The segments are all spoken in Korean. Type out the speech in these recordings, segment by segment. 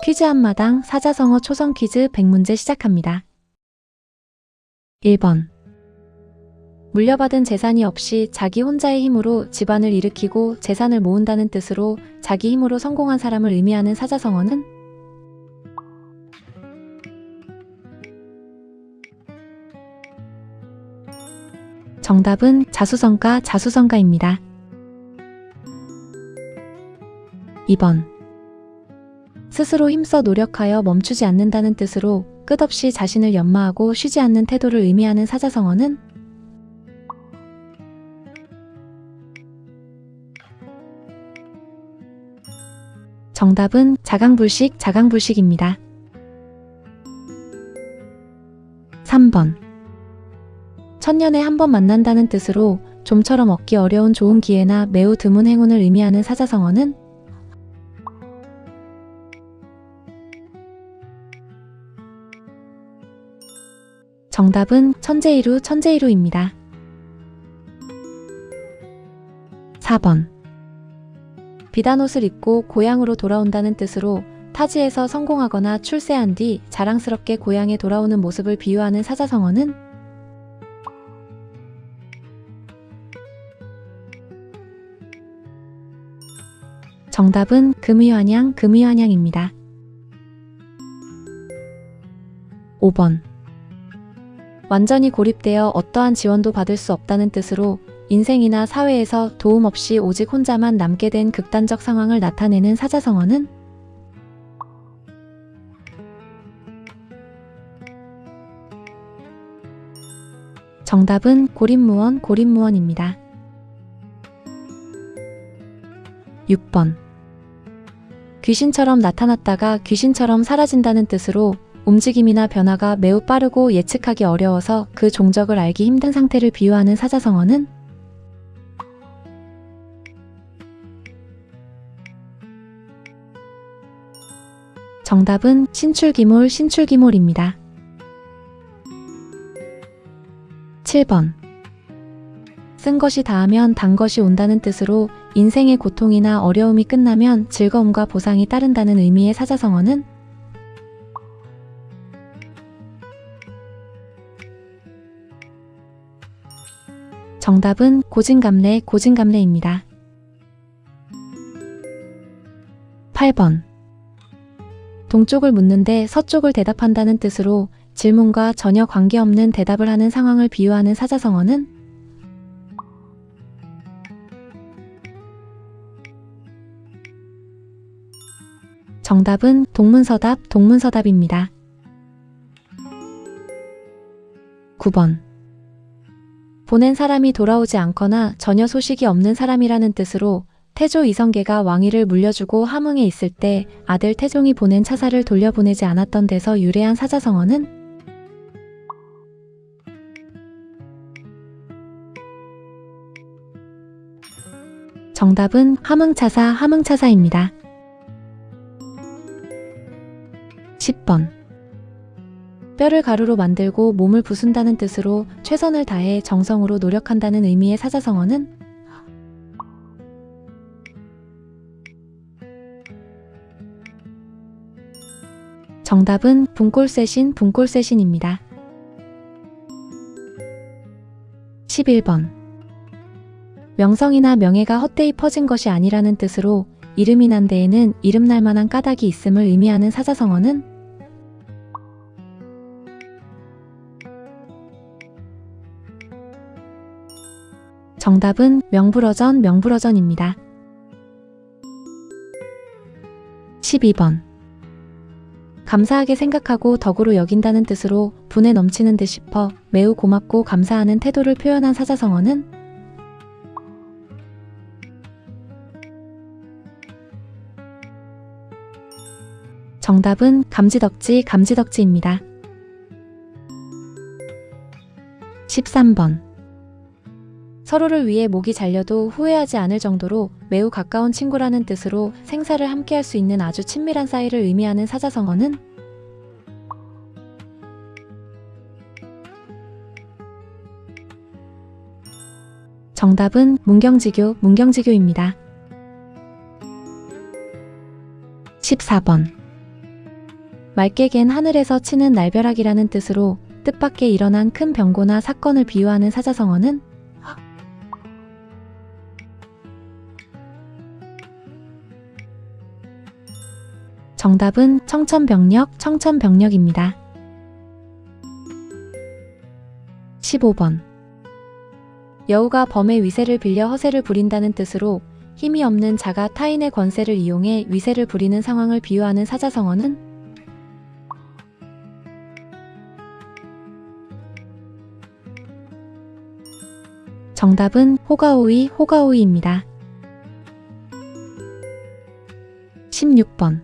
퀴즈 한마당 사자성어 초성 퀴즈 100문제 시작합니다. 1번. 물려받은 재산이 없이 자기 혼자의 힘으로 집안을 일으키고 재산을 모은다는 뜻으로 자기 힘으로 성공한 사람을 의미하는 사자성어는? 정답은 자수성가입니다. 2번. 스스로 힘써 노력하여 멈추지 않는다는 뜻으로 끝없이 자신을 연마하고 쉬지 않는 태도를 의미하는 사자성어는? 정답은 자강불식입니다. 3번. 천년에 한 번 만난다는 뜻으로 좀처럼 얻기 어려운 좋은 기회나 매우 드문 행운을 의미하는 사자성어는? 정답은 천재이루입니다. 4번. 비단 옷을 입고 고향으로 돌아온다는 뜻으로 타지에서 성공하거나 출세한 뒤 자랑스럽게 고향에 돌아오는 모습을 비유하는 사자성어는? 정답은 금의환양입니다. 5번. 완전히 고립되어 어떠한 지원도 받을 수 없다는 뜻으로 인생이나 사회에서 도움 없이 오직 혼자만 남게 된 극단적 상황을 나타내는 사자성어는? 정답은 고립무원입니다. 6번. 귀신처럼 나타났다가 귀신처럼 사라진다는 뜻으로 움직임이나 변화가 매우 빠르고 예측하기 어려워서 그 종적을 알기 힘든 상태를 비유하는 사자성어는? 정답은 신출기몰입니다. 7번. 쓴 것이 다하면 단 것이 온다는 뜻으로 인생의 고통이나 어려움이 끝나면 즐거움과 보상이 따른다는 의미의 사자성어는? 정답은 고진감래입니다. 8번. 동쪽을 묻는데 서쪽을 대답한다는 뜻으로 질문과 전혀 관계없는 대답을 하는 상황을 비유하는 사자성어는? 정답은 동문서답입니다. 9번. 보낸 사람이 돌아오지 않거나 전혀 소식이 없는 사람이라는 뜻으로 태조 이성계가 왕위를 물려주고 함흥에 있을 때 아들 태종이 보낸 차사를 돌려보내지 않았던 데서 유래한 사자성어는? 정답은 함흥차사입니다. 10번. 뼈를 가루로 만들고 몸을 부순다는 뜻으로 최선을 다해 정성으로 노력한다는 의미의 사자성어는? 정답은 분꼴쇄신입니다. 11번. 명성이나 명예가 헛되이 퍼진 것이 아니라는 뜻으로 이름이 난 데에는 이름날 만한 까닭이 있음을 의미하는 사자성어는? 정답은 명불허전입니다. 12번. 감사하게 생각하고 덕으로 여긴다는 뜻으로 분에 넘치는 듯 싶어 매우 고맙고 감사하는 태도를 표현한 사자성어는? 정답은 감지덕지입니다. 13번. 서로를 위해 목이 잘려도 후회하지 않을 정도로 매우 가까운 친구라는 뜻으로 생사를 함께할 수 있는 아주 친밀한 사이를 의미하는 사자성어는? 정답은 문경지교입니다. 14번. 맑게 갠 하늘에서 치는 날벼락이라는 뜻으로 뜻밖의 일어난 큰 병고나 사건을 비유하는 사자성어는 정답은 청천벽력입니다. 15번. 여우가 범의 위세를 빌려 허세를 부린다는 뜻으로 힘이 없는 자가 타인의 권세를 이용해 위세를 부리는 상황을 비유하는 사자성어는 정답은 호가호이입니다. 16번.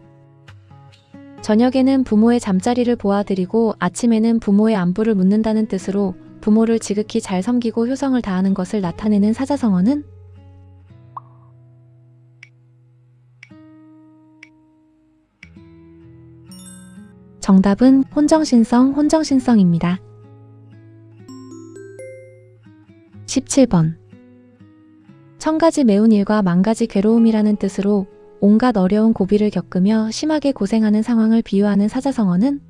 저녁에는 부모의 잠자리를 보아드리고 아침에는 부모의 안부를 묻는다는 뜻으로 부모를 지극히 잘 섬기고 효성을 다하는 것을 나타내는 사자성어는 정답은 혼정신성입니다. 17번. 천가지 매운 일과 만가지 괴로움이라는 뜻으로 온갖 어려운 고비를 겪으며 심하게 고생하는 상황을 비유하는 사자성어는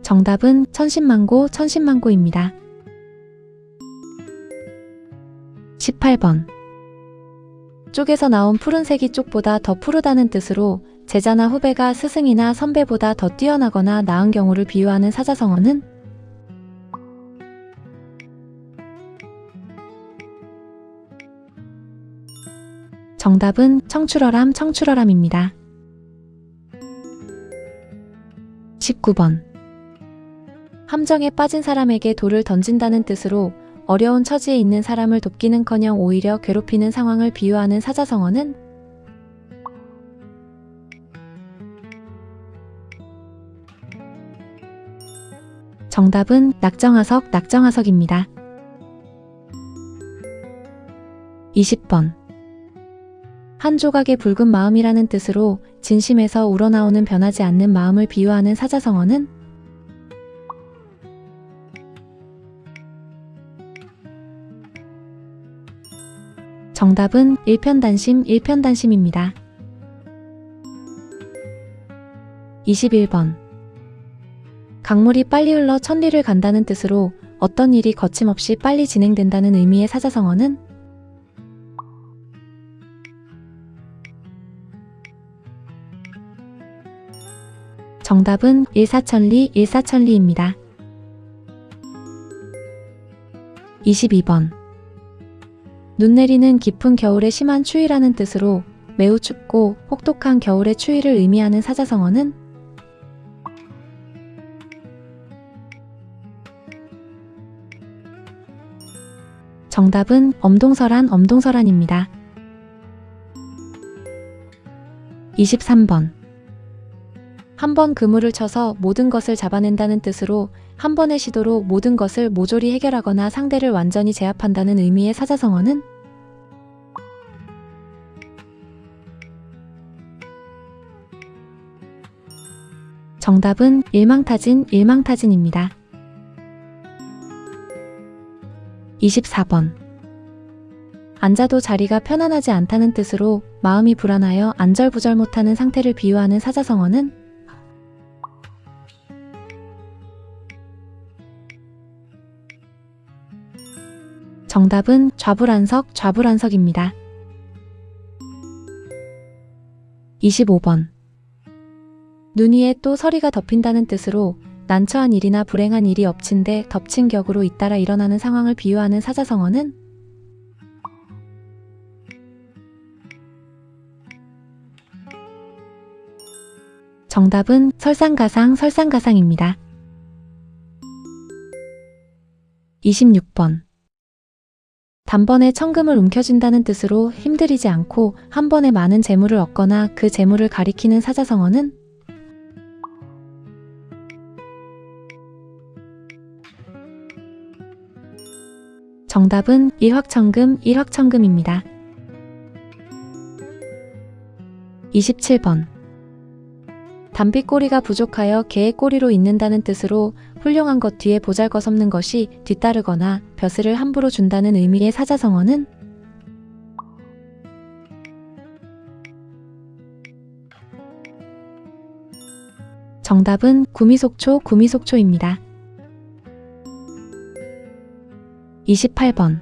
정답은 천신만고입니다. 18번. 쪽에서 나온 푸른색이 쪽보다 더 푸르다는 뜻으로 제자나 후배가 스승이나 선배보다 더 뛰어나거나 나은 경우를 비유하는 사자성어는 정답은 청출어람입니다. 19번. 함정에 빠진 사람에게 돌을 던진다는 뜻으로 어려운 처지에 있는 사람을 돕기는커녕 오히려 괴롭히는 상황을 비유하는 사자성어는 정답은 낙정하석입니다. 20번. 한 조각의 붉은 마음이라는 뜻으로 진심에서 우러나오는 변하지 않는 마음을 비유하는 사자성어는 정답은 일편단심입니다. 21번. 강물이 빨리 흘러 천리를 간다는 뜻으로 어떤 일이 거침없이 빨리 진행된다는 의미의 사자성어는 정답은 일사천리입니다. 22번. 눈 내리는 깊은 겨울의 심한 추위라는 뜻으로 매우 춥고 혹독한 겨울의 추위를 의미하는 사자성어는 정답은 엄동설한입니다. 23번. 한 번 그물을 쳐서 모든 것을 잡아낸다는 뜻으로 한 번의 시도로 모든 것을 모조리 해결하거나 상대를 완전히 제압한다는 의미의 사자성어는 정답은 일망타진입니다. 24번. 앉아도 자리가 편안하지 않다는 뜻으로 마음이 불안하여 안절부절 못하는 상태를 비유하는 사자성어는 정답은 좌불안석입니다. 25번. 눈 위에 또 서리가 덮인다는 뜻으로 난처한 일이나 불행한 일이 엎친 데 덮친 격으로 잇따라 일어나는 상황을 비유하는 사자성어는 정답은 설상가상입니다. 26번. 단번에 천금을 움켜쥔다는 뜻으로 힘들이지 않고 한 번에 많은 재물을 얻거나 그 재물을 가리키는 사자성어는 정답은 일확천금입니다. 27번. 담비꼬리가 부족하여 개의 꼬리로 잇는다는 뜻으로 훌륭한 것 뒤에 보잘것없는 것이 뒤따르거나 벼슬을 함부로 준다는 의미의 사자성어는 정답은 구미속초, 구미속초입니다. 28번.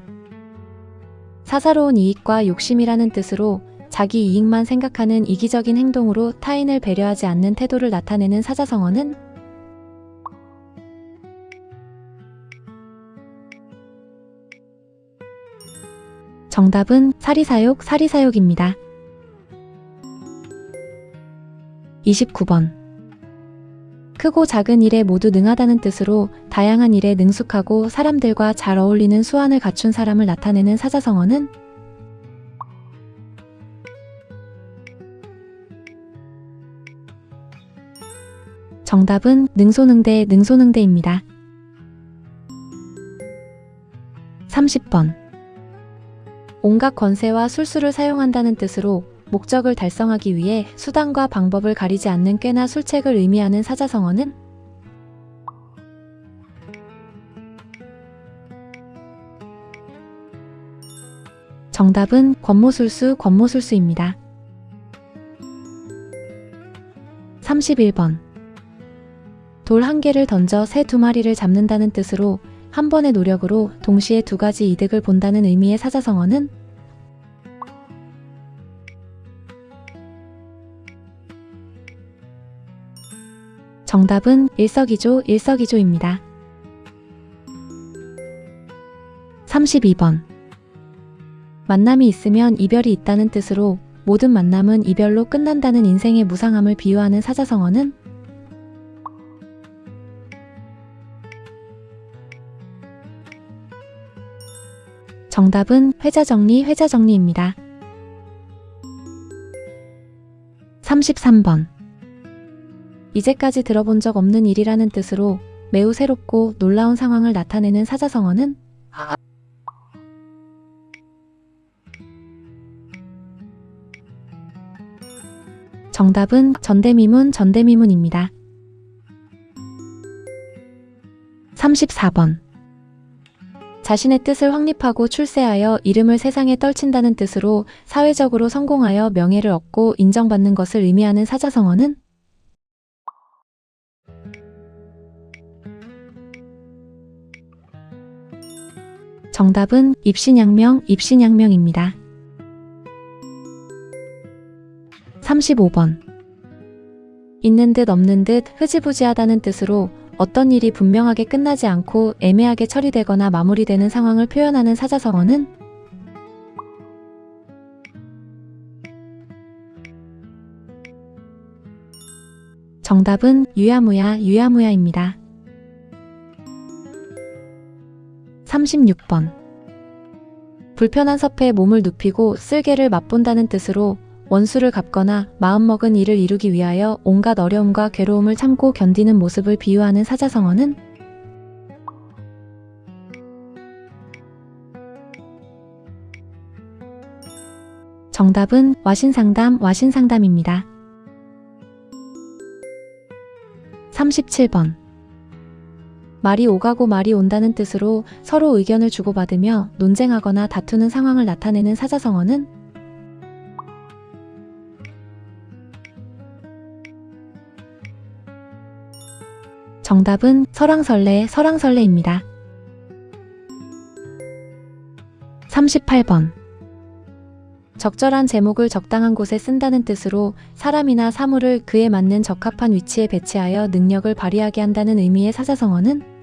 사사로운 이익과 욕심이라는 뜻으로 자기 이익만 생각하는 이기적인 행동으로 타인을 배려하지 않는 태도를 나타내는 사자성어는? 정답은 사리사욕, 사리사욕입니다. 29번. 크고 작은 일에 모두 능하다는 뜻으로 다양한 일에 능숙하고 사람들과 잘 어울리는 수완을 갖춘 사람을 나타내는 사자성어는? 정답은 능소능대, 능소능대입니다. 30번. 온갖 권세와 술수를 사용한다는 뜻으로 목적을 달성하기 위해 수단과 방법을 가리지 않는 꾀나 술책을 의미하는 사자성어는? 정답은 권모술수, 권모술수입니다. 31번. 돌 한 개를 던져 새 두 마리를 잡는다는 뜻으로 한 번의 노력으로 동시에 두 가지 이득을 본다는 의미의 사자성어는? 정답은 일석이조, 일석이조입니다. 32번. 만남이 있으면 이별이 있다는 뜻으로 모든 만남은 이별로 끝난다는 인생의 무상함을 비유하는 사자성어는? 정답은 회자정리, 회자정리입니다. 33번. 이제까지 들어본 적 없는 일이라는 뜻으로 매우 새롭고 놀라운 상황을 나타내는 사자성어는? 정답은 전대미문, 전대미문입니다. 34번. 자신의 뜻을 확립하고 출세하여 이름을 세상에 떨친다는 뜻으로 사회적으로 성공하여 명예를 얻고 인정받는 것을 의미하는 사자성어는? 정답은 입신양명, 입신양명입니다. 35번. 있는 듯 없는 듯 흐지부지하다는 뜻으로 어떤 일이 분명하게 끝나지 않고 애매하게 처리되거나 마무리되는 상황을 표현하는 사자성어는? 정답은 유야무야, 유야무야입니다. 36번. 불편한 섭해에 몸을 눕히고 쓸개를 맛본다는 뜻으로 원수를 갚거나 마음먹은 일을 이루기 위하여 온갖 어려움과 괴로움을 참고 견디는 모습을 비유하는 사자성어는? 정답은 와신상담, 와신상담입니다. 37번. 말이 오가고 말이 온다는 뜻으로 서로 의견을 주고받으며 논쟁하거나 다투는 상황을 나타내는 사자성어는? 정답은 설왕설래, 설왕설래입니다. 38번. 적절한 제목을 적당한 곳에 쓴다는 뜻으로 사람이나 사물을 그에 맞는 적합한 위치에 배치하여 능력을 발휘하게 한다는 의미의 사자성어는?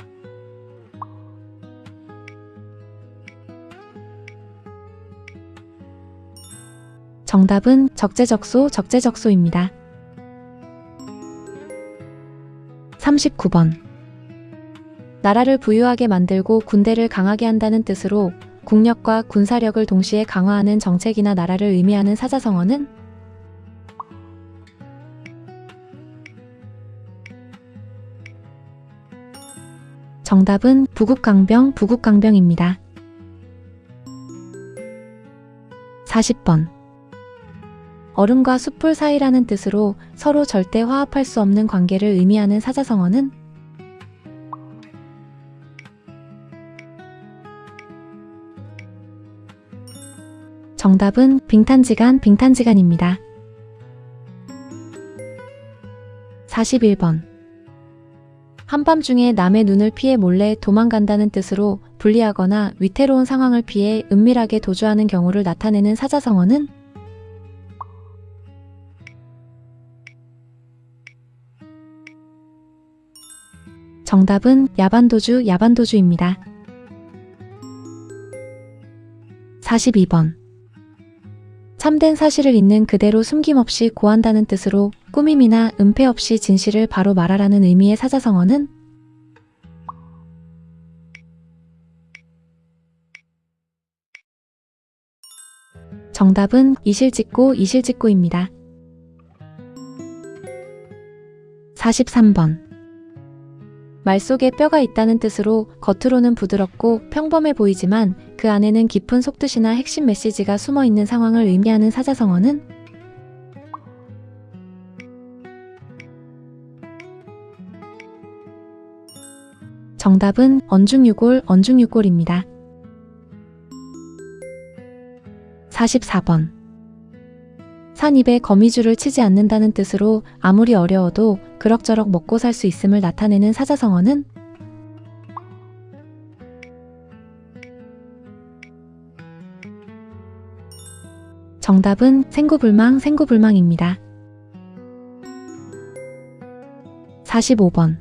정답은 적재적소, 적재적소입니다. 39번. 나라를 부유하게 만들고 군대를 강하게 한다는 뜻으로 국력과 군사력을 동시에 강화하는 정책이나 나라를 의미하는 사자성어는? 정답은 부국강병, 부국강병입니다. 40번. 얼음과 숯불 사이라는 뜻으로 서로 절대 화합할 수 없는 관계를 의미하는 사자성어는? 정답은 빙탄지간, 빙탄지간입니다. 41번. 한밤중에 남의 눈을 피해 몰래 도망간다는 뜻으로 불리하거나 위태로운 상황을 피해 은밀하게 도주하는 경우를 나타내는 사자성어는 정답은 야반도주, 야반도주입니다. 42번. 참된 사실을 있는 그대로 숨김없이 고한다는 뜻으로 꾸밈이나 은폐 없이 진실을 바로 말하라는 의미의 사자성어는 정답은 이실직고, 이실직고입니다. 43번. 말 속에 뼈가 있다는 뜻으로 겉으로는 부드럽고 평범해 보이지만 그 안에는 깊은 속뜻이나 핵심 메시지가 숨어 있는 상황을 의미하는 사자성어는 정답은 언중유골, 언중유골입니다. 44번. 산 입에 거미줄을 치지 않는다는 뜻으로 아무리 어려워도 그럭저럭 먹고 살 수 있음을 나타내는 사자성어는 정답은 생구불망, 생구불망입니다. 45번.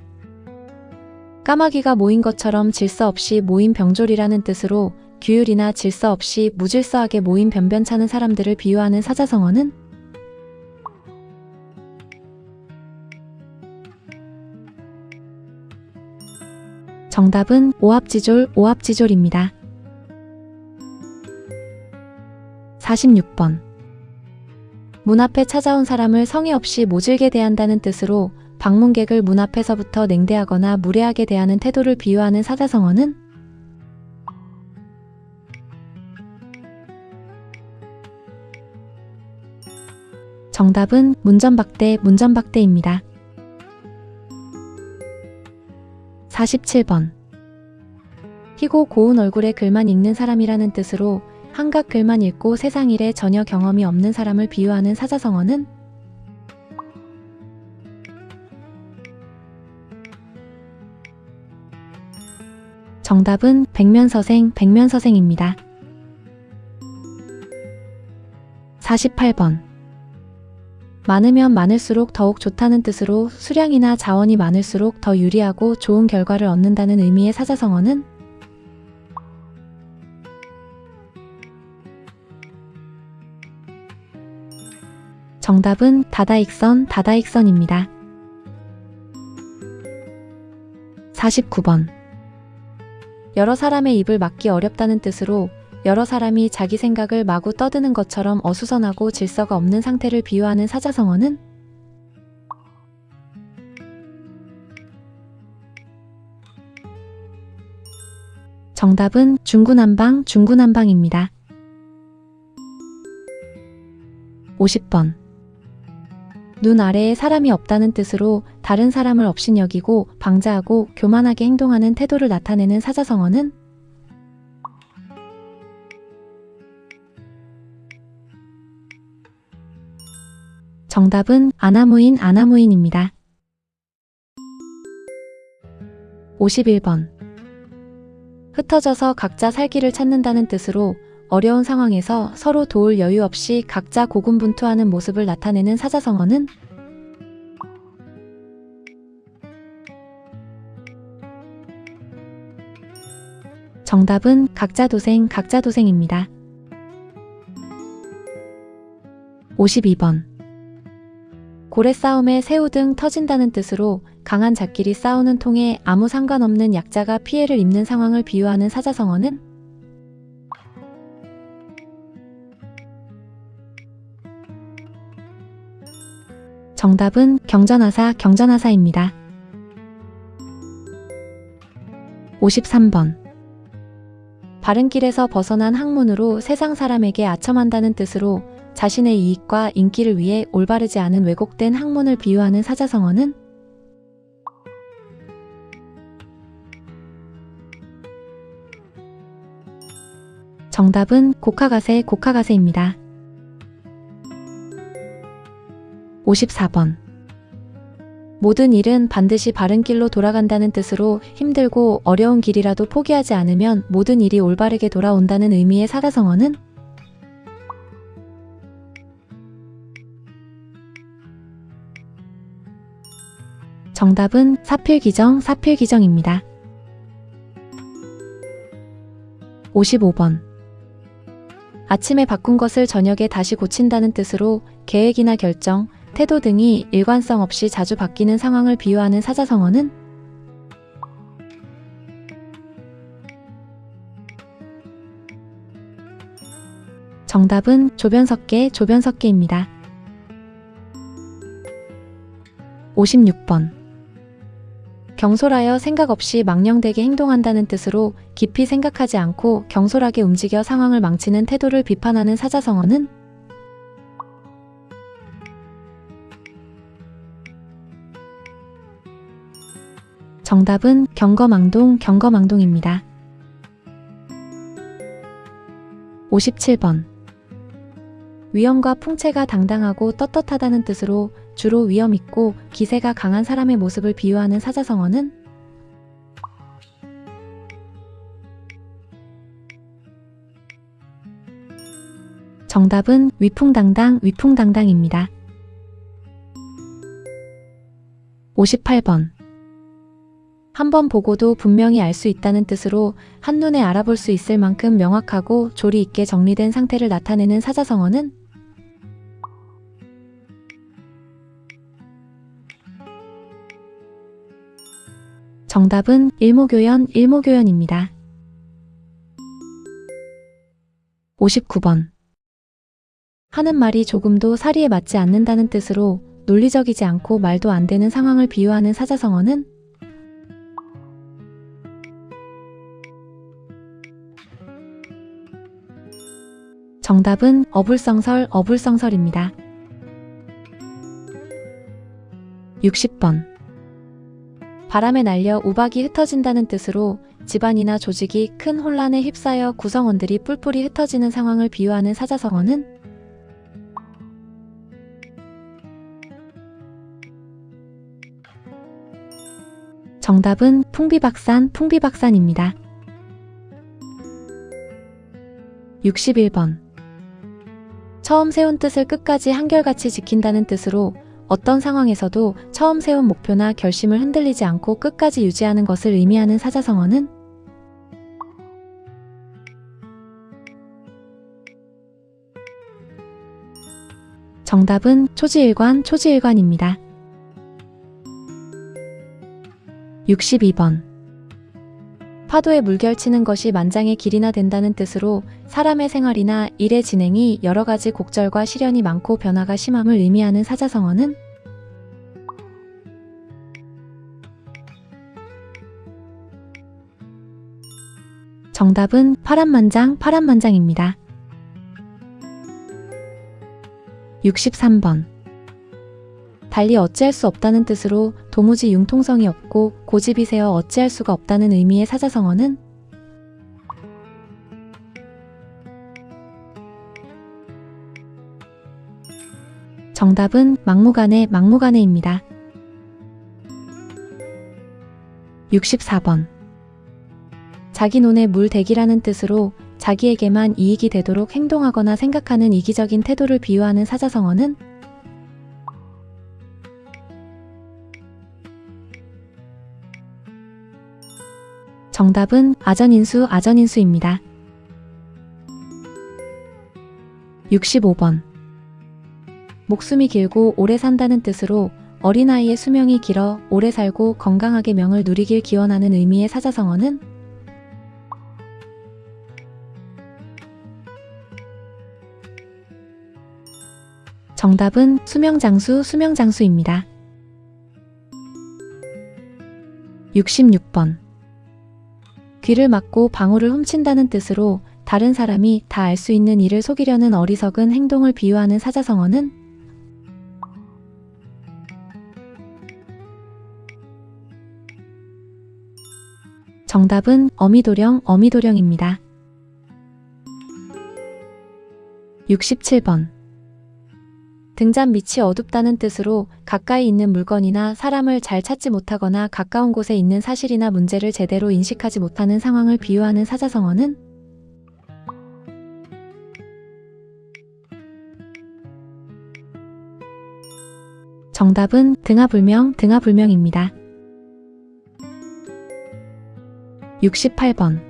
까마귀가 모인 것처럼 질서 없이 모인 병졸이라는 뜻으로 규율이나 질서 없이 무질서하게 모인 변변찮은 사람들을 비유하는 사자성어는 정답은 오합지졸, 오합지졸입니다. 46번. 문 앞에 찾아온 사람을 성의 없이 모질게 대한다는 뜻으로 방문객을 문 앞에서부터 냉대하거나 무례하게 대하는 태도를 비유하는 사자성어는 정답은 문전박대, 문전박대입니다. 47번. 희고 고운 얼굴에 글만 읽는 사람이라는 뜻으로 한갓 글만 읽고 세상 일에 전혀 경험이 없는 사람을 비유하는 사자성어는 정답은 백면서생, 백면서생입니다. 48번. 많으면 많을수록 더욱 좋다는 뜻으로 수량이나 자원이 많을수록 더 유리하고 좋은 결과를 얻는다는 의미의 사자성어는 정답은 다다익선, 다다익선입니다. 49번. 여러 사람의 입을 막기 어렵다는 뜻으로 여러 사람이 자기 생각을 마구 떠드는 것처럼 어수선하고 질서가 없는 상태를 비유하는 사자성어는 정답은 중구난방, 중구난방입니다. 50번. 눈 아래에 사람이 없다는 뜻으로 다른 사람을 업신여기고 방자하고 교만하게 행동하는 태도를 나타내는 사자성어는 정답은 아나무인, 아나무인입니다. 51번. 흩어져서 각자 살 길을 찾는다는 뜻으로 어려운 상황에서 서로 도울 여유 없이 각자 고군분투하는 모습을 나타내는 사자성어는 정답은 각자도생, 각자도생입니다. 52번. 고래 싸움에 새우 등 터진다는 뜻으로 강한 자끼리 싸우는 통에 아무 상관없는 약자가 피해를 입는 상황을 비유하는 사자성어는 정답은 경전하사, 경전하사입니다. 53번. 바른 길에서 벗어난 학문으로 세상 사람에게 아첨한다는 뜻으로 자신의 이익과 인기를 위해 올바르지 않은 왜곡된 학문을 비유하는 사자성어는 정답은 곡하가세, 곡하가세입니다. 54번. 모든 일은 반드시 바른 길로 돌아간다는 뜻으로 힘들고 어려운 길이라도 포기하지 않으면 모든 일이 올바르게 돌아온다는 의미의 사자성어는 정답은 사필기정, 사필기정입니다. 55번. 아침에 바꾼 것을 저녁에 다시 고친다는 뜻으로 계획이나 결정, 태도 등이 일관성 없이 자주 바뀌는 상황을 비유하는 사자성어는 정답은 조변석계, 조변석계입니다. 56번. 경솔하여 생각 없이 망령되게 행동한다는 뜻으로 깊이 생각하지 않고 경솔하게 움직여 상황을 망치는 태도를 비판하는 사자성어는 정답은 경거망동, 경거망동입니다. 57번. 위엄과 풍채가 당당하고 떳떳하다는 뜻으로 주로 위엄 있고 기세가 강한 사람의 모습을 비유하는 사자성어는 정답은 위풍당당, 위풍당당입니다. 58번. 한번 보고도 분명히 알 수 있다는 뜻으로 한눈에 알아볼 수 있을 만큼 명확하고 조리 있게 정리된 상태를 나타내는 사자성어는 정답은 일목요연, 일목요연입니다. 59번. 하는 말이 조금도 사리에 맞지 않는다는 뜻으로 논리적이지 않고 말도 안 되는 상황을 비유하는 사자성어는 정답은 어불성설, 어불성설입니다. 60번. 바람에 날려 우박이 흩어진다는 뜻으로 집안이나 조직이 큰 혼란에 휩싸여 구성원들이 뿔뿔이 흩어지는 상황을 비유하는 사자성어는 정답은 풍비박산, 풍비박산입니다. 61번. 처음 세운 뜻을 끝까지 한결같이 지킨다는 뜻으로 어떤 상황에서도 처음 세운 목표나 결심을 흔들리지 않고 끝까지 유지하는 것을 의미하는 사자성어는 정답은 초지일관, 초지일관입니다. 62번. 파도에 물결치는 것이 만장의 길이나 된다는 뜻으로 사람의 생활이나 일의 진행이 여러 가지 곡절과 시련이 많고 변화가 심함을 의미하는 사자성어는 정답은 파란만장, 파란만장입니다. 63번. 달리 어찌할 수 없다는 뜻으로 도무지 융통성이 없고 고집이 세어 어찌할 수가 없다는 의미의 사자성어는 정답은 막무가내, 막무가내입니다. 64번. 자기 논에 물 대기라는 뜻으로 자기에게만 이익이 되도록 행동하거나 생각하는 이기적인 태도를 비유하는 사자성어는 정답은 아전인수, 아전인수입니다. 65번. 목숨이 길고 오래 산다는 뜻으로 어린아이의 수명이 길어 오래 살고 건강하게 명을 누리길 기원하는 의미의 사자성어는 정답은 수명장수, 수명장수입니다. 66번. 귀를 막고 방울을 훔친다는 뜻으로 다른 사람이 다 알 수 있는 일을 속이려는 어리석은 행동을 비유하는 사자성어는 정답은 어미도령, 어미도령입니다. 67번. 등잔 밑이 어둡다는 뜻으로 가까이 있는 물건이나 사람을 잘 찾지 못하거나 가까운 곳에 있는 사실이나 문제를 제대로 인식하지 못하는 상황을 비유하는 사자성어는 정답은 등하불명, 등하불명입니다. 68번.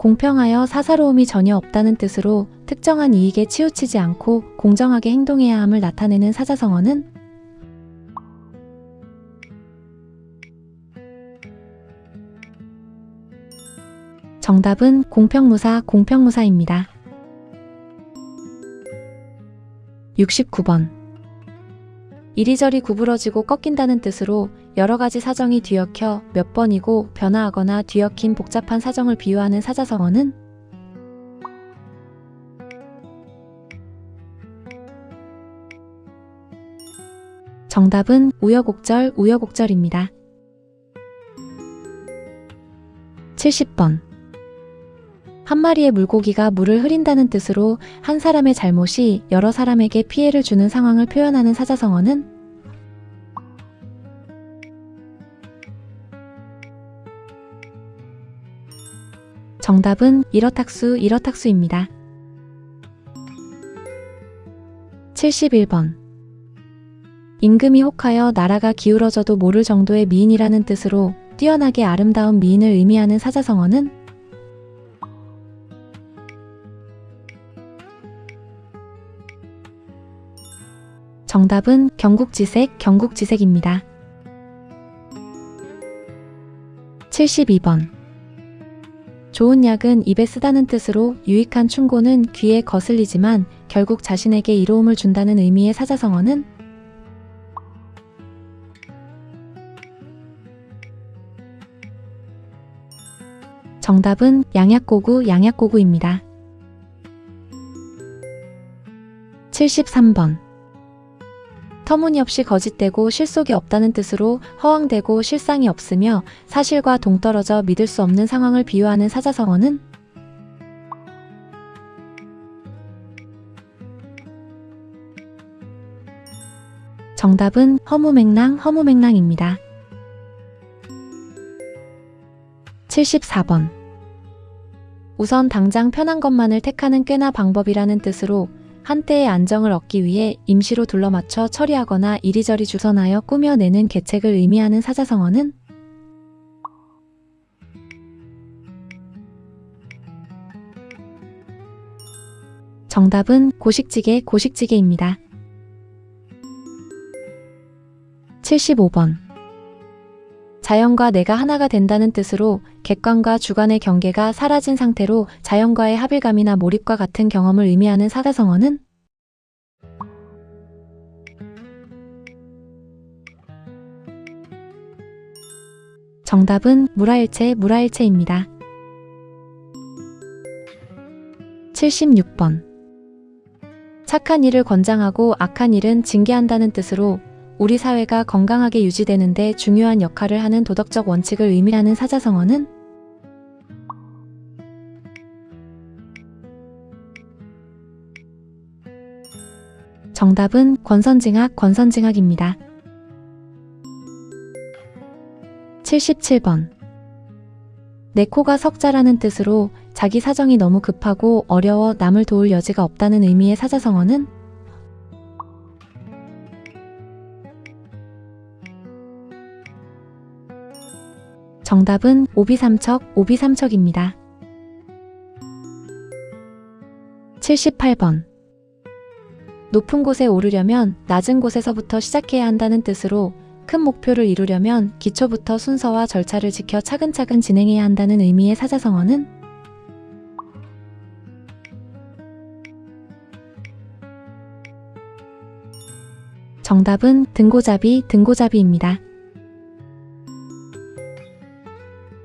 공평하여 사사로움이 전혀 없다는 뜻으로 특정한 이익에 치우치지 않고 공정하게 행동해야 함을 나타내는 사자성어는 정답은 공평무사, 공평무사입니다. 69번. 이리저리 구부러지고 꺾인다는 뜻으로 여러 가지 사정이 뒤엉켜 몇 번이고 변화하거나 뒤엉킨 복잡한 사정을 비유하는 사자성어는 정답은 우여곡절, 우여곡절입니다. 70번. 한 마리의 물고기가 물을 흐린다는 뜻으로 한 사람의 잘못이 여러 사람에게 피해를 주는 상황을 표현하는 사자성어는 정답은 이러탁수, 이러탁수입니다. 71번. 임금이 혹하여 나라가 기울어져도 모를 정도의 미인이라는 뜻으로 뛰어나게 아름다운 미인을 의미하는 사자성어는 정답은 경국지색, 경국지색입니다. 72번. 좋은 약은 입에 쓰다는 뜻으로 유익한 충고는 귀에 거슬리지만 결국 자신에게 이로움을 준다는 의미의 사자성어는 정답은 양약고구, 양약고구입니다. 73번. 터무니없이 거짓되고 실속이 없다는 뜻으로 허황되고 실상이 없으며 사실과 동떨어져 믿을 수 없는 상황을 비유하는 사자성어는 정답은 허무맹랑, 허무맹랑입니다. 74번. 우선 당장 편한 것만을 택하는 꾀나 방법이라는 뜻으로 한때의 안정을 얻기 위해 임시로 둘러맞춰 처리하거나 이리저리 주선하여 꾸며내는 계책을 의미하는 사자성어는 정답은 고식지게, 고식지게입니다. 75번. 자연과 내가 하나가 된다는 뜻으로 객관과 주관의 경계가 사라진 상태로 자연과의 합일감이나 몰입과 같은 경험을 의미하는 사자성어는 정답은 무라일체, 무라일체입니다. 76번. 착한 일을 권장하고 악한 일은 징계한다는 뜻으로 우리 사회가 건강하게 유지되는 데 중요한 역할을 하는 도덕적 원칙을 의미하는 사자성어는 정답은 권선징악, 권선징악입니다. 77번. 내 코가 석자라는 뜻으로 자기 사정이 너무 급하고 어려워 남을 도울 여지가 없다는 의미의 사자성어는 정답은 오비삼척, 오비삼척입니다. 78번. 높은 곳에 오르려면 낮은 곳에서부터 시작해야 한다는 뜻으로 큰 목표를 이루려면 기초부터 순서와 절차를 지켜 차근차근 진행해야 한다는 의미의 사자성어는 정답은 등고잡이, 등고잡이입니다.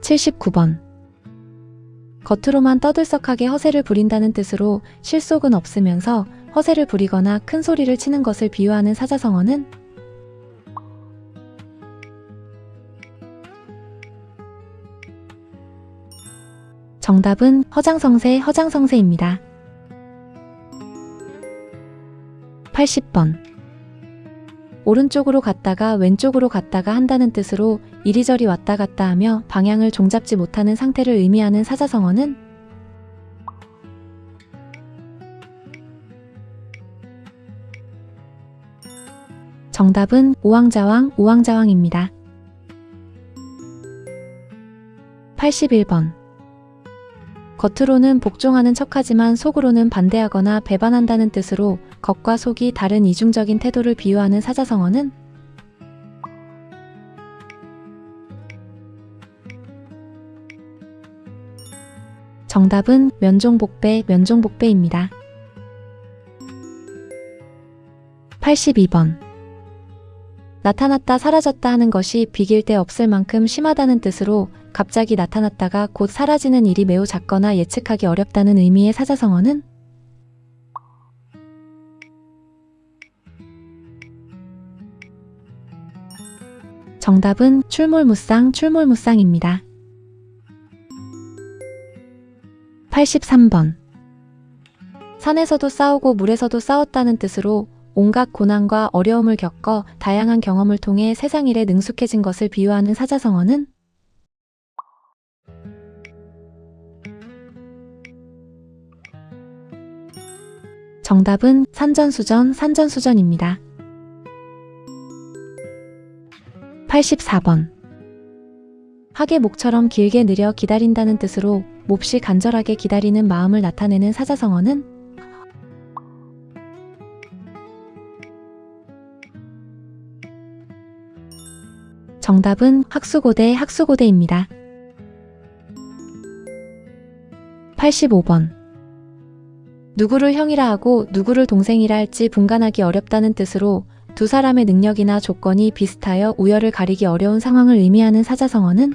79번. 겉으로만 떠들썩하게 허세를 부린다는 뜻으로 실속은 없으면서 허세를 부리거나 큰 소리를 치는 것을 비유하는 사자성어는 정답은 허장성세, 허장성세입니다. 80번. 오른쪽으로 갔다가 왼쪽으로 갔다가 한다는 뜻으로 이리저리 왔다 갔다 하며 방향을 종잡지 못하는 상태를 의미하는 사자성어는 정답은 우왕좌왕, 우왕좌왕입니다. 81번. 겉으로는 복종하는 척하지만 속으로는 반대하거나 배반한다는 뜻으로 겉과 속이 다른 이중적인 태도를 비유하는 사자성어는 정답은 면종복배, 면종복배입니다. 82번. 나타났다 사라졌다 하는 것이 비길 데 없을 만큼 심하다는 뜻으로 갑자기 나타났다가 곧 사라지는 일이 매우 작거나 예측하기 어렵다는 의미의 사자성어는 정답은 출몰무쌍, 출몰무쌍입니다. 83번. 산에서도 싸우고 물에서도 싸웠다는 뜻으로 온갖 고난과 어려움을 겪어 다양한 경험을 통해 세상 일에 능숙해진 것을 비유하는 사자성어는 정답은 산전수전, 산전수전입니다. 84번. 하계 목처럼 길게 느려 기다린다는 뜻으로 몹시 간절하게 기다리는 마음을 나타내는 사자성어는 정답은 학수고대, 학수고대입니다. 85번. 누구를 형이라 하고 누구를 동생이라 할지 분간하기 어렵다는 뜻으로 두 사람의 능력이나 조건이 비슷하여 우열을 가리기 어려운 상황을 의미하는 사자성어는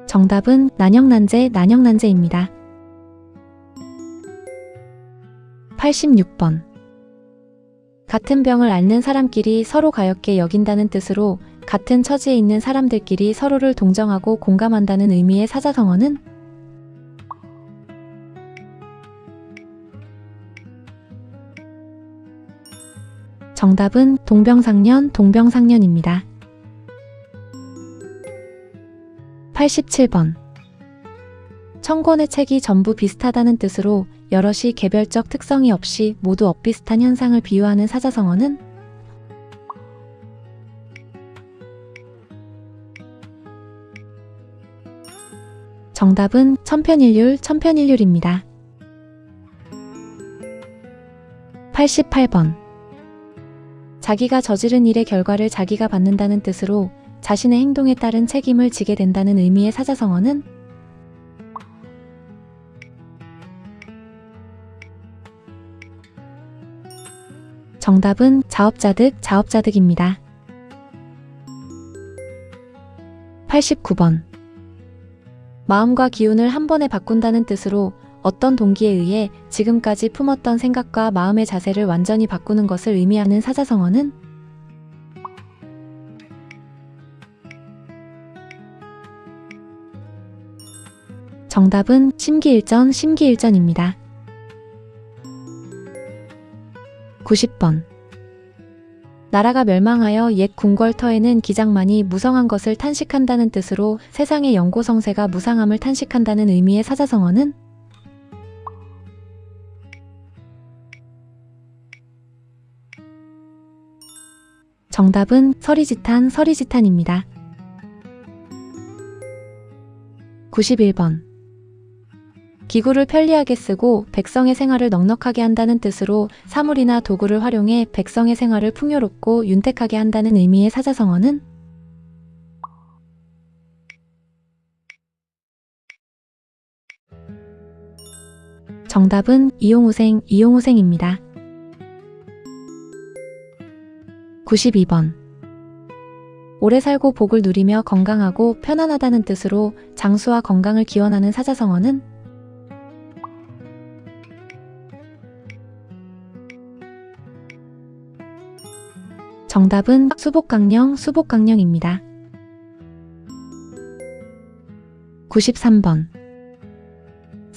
정답은 난영난제, 난영난제입니다. 86번. 같은 병을 앓는 사람끼리 서로 가엾게 여긴다는 뜻으로 같은 처지에 있는 사람들끼리 서로를 동정하고 공감한다는 의미의 사자성어는 정답은 동병상련, 동병상련입니다. 87번. 천권의 책이 전부 비슷하다는 뜻으로 여럿이 개별적 특성이 없이 모두 엇비슷한 현상을 비유하는 사자성어는 정답은 천편일률, 천편일률입니다. 88번. 자기가 저지른 일의 결과를 자기가 받는다는 뜻으로 자신의 행동에 따른 책임을 지게 된다는 의미의 사자성어는 정답은 자업자득, 자업자득입니다. 89번. 마음과 기운을 한 번에 바꾼다는 뜻으로 어떤 동기에 의해 지금까지 품었던 생각과 마음의 자세를 완전히 바꾸는 것을 의미하는 사자성어는 정답은 심기일전, 심기일전입니다. 90번. 나라가 멸망하여 옛 궁궐터에는 기장만이 무성한 것을 탄식한다는 뜻으로 세상의 영고성세가 무상함을 탄식한다는 의미의 사자성어는 정답은 서리지탄, 서리지탄입니다. 91번. 기구를 편리하게 쓰고 백성의 생활을 넉넉하게 한다는 뜻으로 사물이나 도구를 활용해 백성의 생활을 풍요롭고 윤택하게 한다는 의미의 사자성어는 정답은 이용우생, 이용우생입니다. 92번. 오래 살고 복을 누리며 건강하고 편안하다는 뜻으로 장수와 건강을 기원하는 사자성어는 정답은 수복강령, 수복강령입니다. 93번.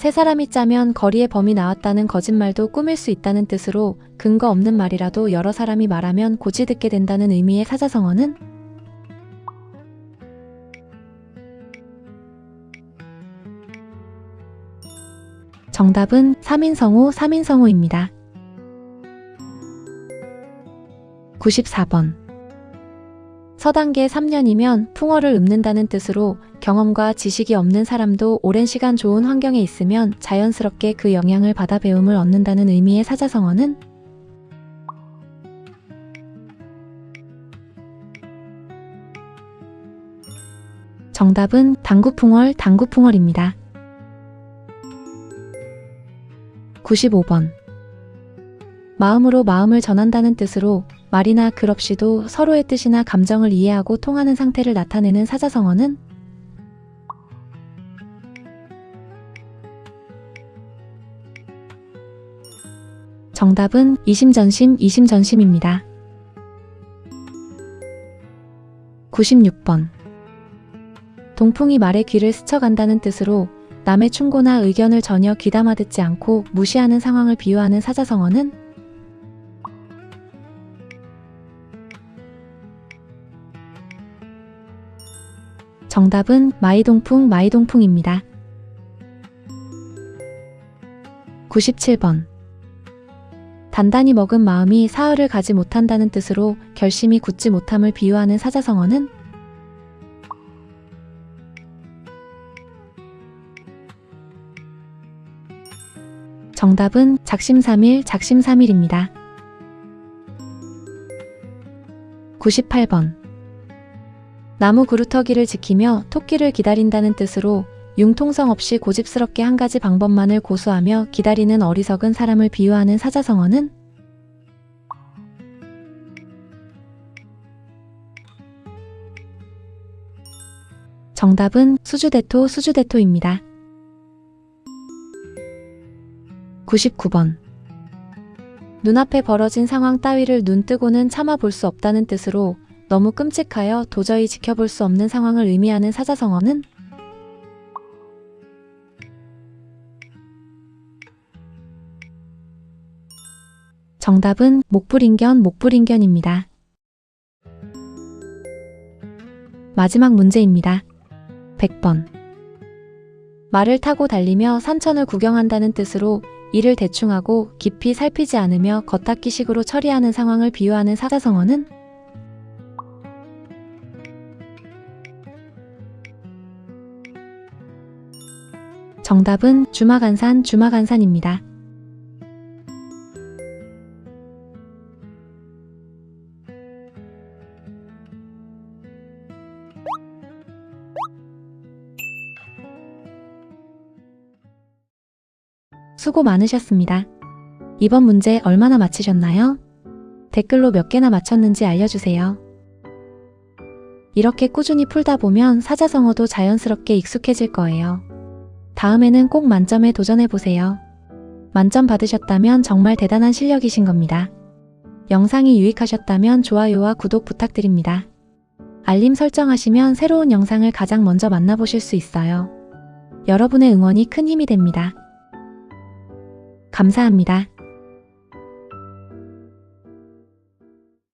세 사람이 짜면 거리에 범이 나왔다는 거짓말도 꾸밀 수 있다는 뜻으로 근거 없는 말이라도 여러 사람이 말하면 고지 듣게 된다는 의미의 사자성어는 정답은 3인성호 입니다. 94번. 서단계 3년이면 풍어를 읊는다는 뜻으로 경험과 지식이 없는 사람도 오랜 시간 좋은 환경에 있으면 자연스럽게 그 영향을 받아 배움을 얻는다는 의미의 사자성어는 정답은 당구풍월입니다. 95번. 마음으로 마음을 전한다는 뜻으로 말이나 글 없이도 서로의 뜻이나 감정을 이해하고 통하는 상태를 나타내는 사자성어는 정답은 이심전심입니다. 96번. 동풍이 말의 귀를 스쳐간다는 뜻으로 남의 충고나 의견을 전혀 귀담아 듣지 않고 무시하는 상황을 비유하는 사자성어는 정답은 마이동풍입니다. 97번. 단단히 먹은 마음이 사흘을 가지 못한다는 뜻으로 결심이 굳지 못함을 비유하는 사자성어는 정답은 작심삼일입니다. 98번. 나무 그루터기를 지키며 토끼를 기다린다는 뜻으로 융통성 없이 고집스럽게 한 가지 방법만을 고수하며 기다리는 어리석은 사람을 비유하는 사자성어는 정답은 수주대토입니다. 99번. 눈앞에 벌어진 상황 따위를 눈뜨고는 참아 볼 수 없다는 뜻으로 너무 끔찍하여 도저히 지켜볼 수 없는 상황을 의미하는 사자성어는 정답은 목불인견입니다. 마지막 문제입니다. 100번. 말을 타고 달리며 산천을 구경한다는 뜻으로 일을 대충 하고 깊이 살피지 않으며 겉핥기식으로 처리하는 상황을 비유하는 사자성어는 정답은 주마간산입니다. 수고 많으셨습니다. 이번 문제 얼마나 맞히셨나요? 댓글로 몇 개나 맞췄는지 알려주세요. 이렇게 꾸준히 풀다 보면 사자성어도 자연스럽게 익숙해질 거예요. 다음에는 꼭 만점에 도전해보세요. 만점 받으셨다면 정말 대단한 실력이신 겁니다. 영상이 유익하셨다면 좋아요와 구독 부탁드립니다. 알림 설정하시면 새로운 영상을 가장 먼저 만나보실 수 있어요. 여러분의 응원이 큰 힘이 됩니다. 감사합니다.